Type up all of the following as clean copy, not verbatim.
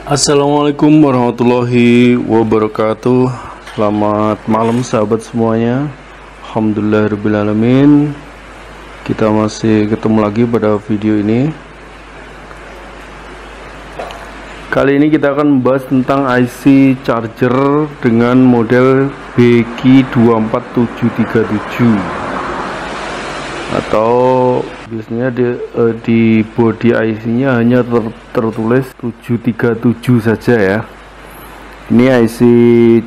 Assalamualaikum warahmatullahi wabarakatuh. Selamat malam sahabat semuanya. Alhamdulillahirrahmanirrahim. Kita masih ketemu lagi pada video ini. Kali ini kita akan membahas tentang IC charger dengan model BQ24737 atau biasanya di body IC-nya hanya tertulis 737 saja ya. Ini IC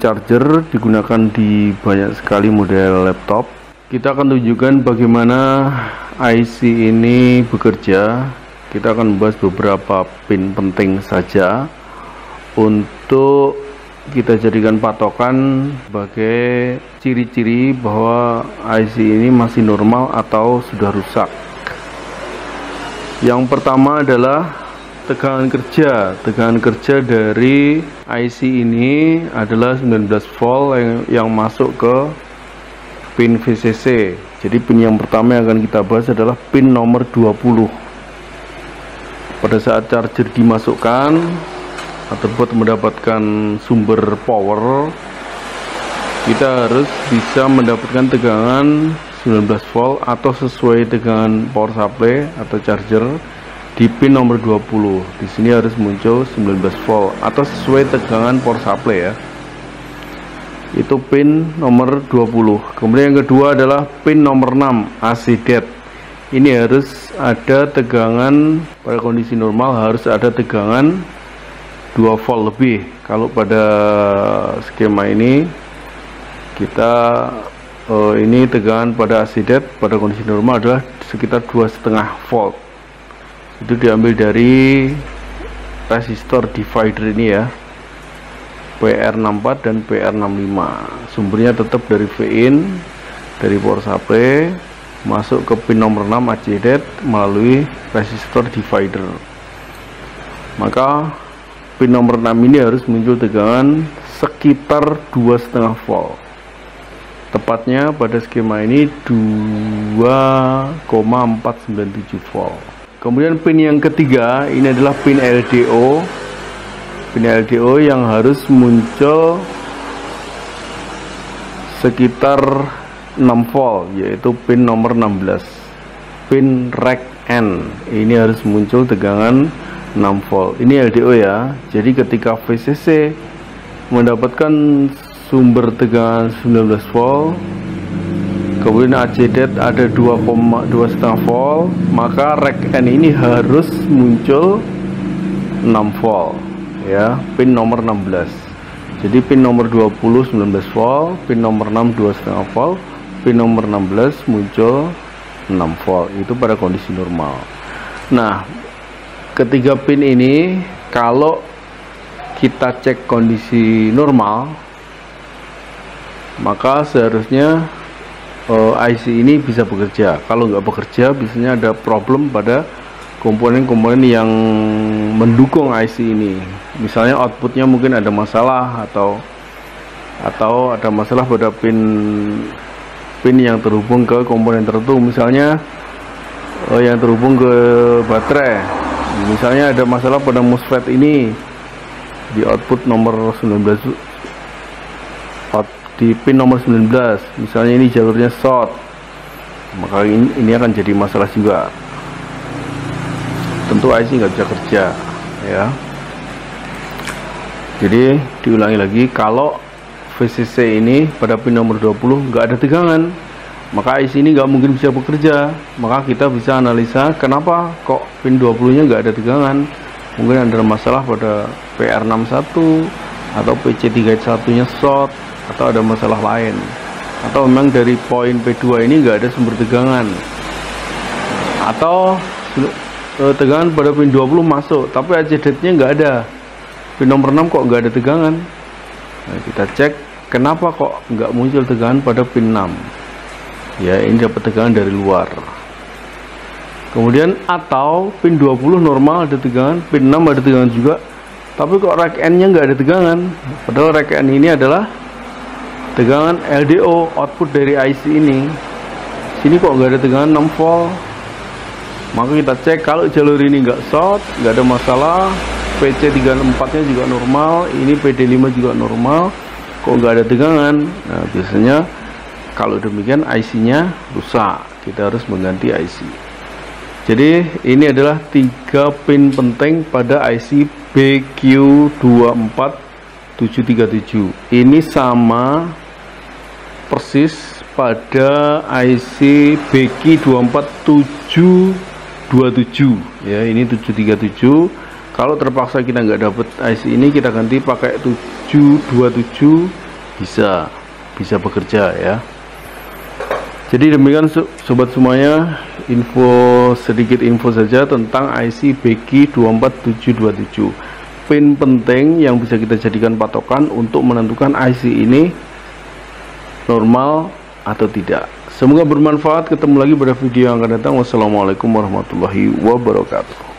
charger digunakan di banyak sekali model laptop. Kita akan tunjukkan bagaimana IC ini bekerja. Kita akan membahas beberapa pin penting saja untuk kita jadikan patokan sebagai ciri-ciri bahwa IC ini masih normal atau sudah rusak. Yang pertama adalah tegangan kerja. Tegangan kerja dari IC ini adalah 19 volt yang masuk ke pin VCC. Jadi pin yang pertama yang akan kita bahas adalah pin nomor 20. Pada saat charger dimasukkan atau buat mendapatkan sumber power, kita harus bisa mendapatkan tegangan 19 volt atau sesuai tegangan power supply atau charger di pin nomor 20. Di sini harus muncul 19 volt atau sesuai tegangan power supply ya. Itu pin nomor 20. Kemudian yang kedua adalah pin nomor 6 AC dead. Ini harus ada tegangan, pada kondisi normal harus ada tegangan 2 volt lebih. Kalau pada skema ini kita ini tegangan pada AC dead pada kondisi normal adalah sekitar 2,5 volt. Itu diambil dari resistor divider ini ya, PR64 dan PR65. Sumbernya tetap dari Vin, dari power supply masuk ke pin nomor 6 AC dead melalui resistor divider. Maka pin nomor 6 ini harus muncul tegangan sekitar 2,5 volt. Tepatnya pada skema ini 2,497 volt. Kemudian pin yang ketiga ini adalah pin LDO. Pin LDO yang harus muncul sekitar 6 volt, yaitu pin nomor 16. Pin rack N ini harus muncul tegangan 6 volt. Ini LDO ya. Jadi ketika VCC mendapatkan sumber tegangan 19 volt, kemudian AC dead ada 2,5 volt, maka rack N ini harus muncul 6 volt ya, pin nomor 16. Jadi pin nomor 20 19 volt, pin nomor 6 2,5 volt, pin nomor 16 muncul 6 volt. Itu pada kondisi normal. Nah, ketiga pin ini kalau kita cek kondisi normal, maka seharusnya IC ini bisa bekerja. Kalau nggak bekerja, biasanya ada problem pada komponen-komponen yang mendukung IC ini. Misalnya outputnya mungkin ada masalah atau ada masalah pada pin yang terhubung ke komponen tertentu. Misalnya yang terhubung ke baterai. Misalnya ada masalah pada MOSFET ini di output nomor 19, di pin nomor 19, misalnya ini jalurnya short, maka ini akan jadi masalah juga. Tentu IC nggak bisa kerja ya. Jadi diulangi lagi, kalau VCC ini pada pin nomor 20 nggak ada tegangan, maka IC ini nggak mungkin bisa bekerja. Maka kita bisa analisa kenapa kok pin 20 nya nggak ada tegangan. Mungkin ada masalah pada PR61 atau PC31 nya short, atau ada masalah lain, atau memang dari poin P2 ini nggak ada sumber tegangan, atau tegangan pada pin 20 masuk tapi AC dead-nya nggak ada, pin nomor 6 kok nggak ada tegangan. Nah, kita cek kenapa kok nggak muncul tegangan pada pin 6 ya, ini dapat tegangan dari luar. Kemudian atau pin 20 normal ada tegangan, pin 6 ada tegangan juga, tapi kok rack N nya nggak ada tegangan, padahal rack N ini adalah tegangan LDO, output dari IC ini. Sini kok nggak ada tegangan 6 volt. Maka kita cek kalau jalur ini nggak short, nggak ada masalah, PC34 nya juga normal, ini PD5 juga normal, kok nggak ada tegangan. Nah, biasanya kalau demikian IC nya rusak, kita harus mengganti IC. Jadi ini adalah 3 pin penting pada IC BQ24737. Ini sama persis pada IC BQ24727 ya, ini 737. Kalau terpaksa kita nggak dapet IC ini, kita ganti pakai 727, bisa bekerja ya. Jadi demikian sobat semuanya, sedikit info saja tentang IC BQ24727. Pin penting yang bisa kita jadikan patokan untuk menentukan IC ini normal atau tidak. Semoga bermanfaat. Ketemu lagi pada video yang akan datang. Wassalamualaikum warahmatullahi wabarakatuh.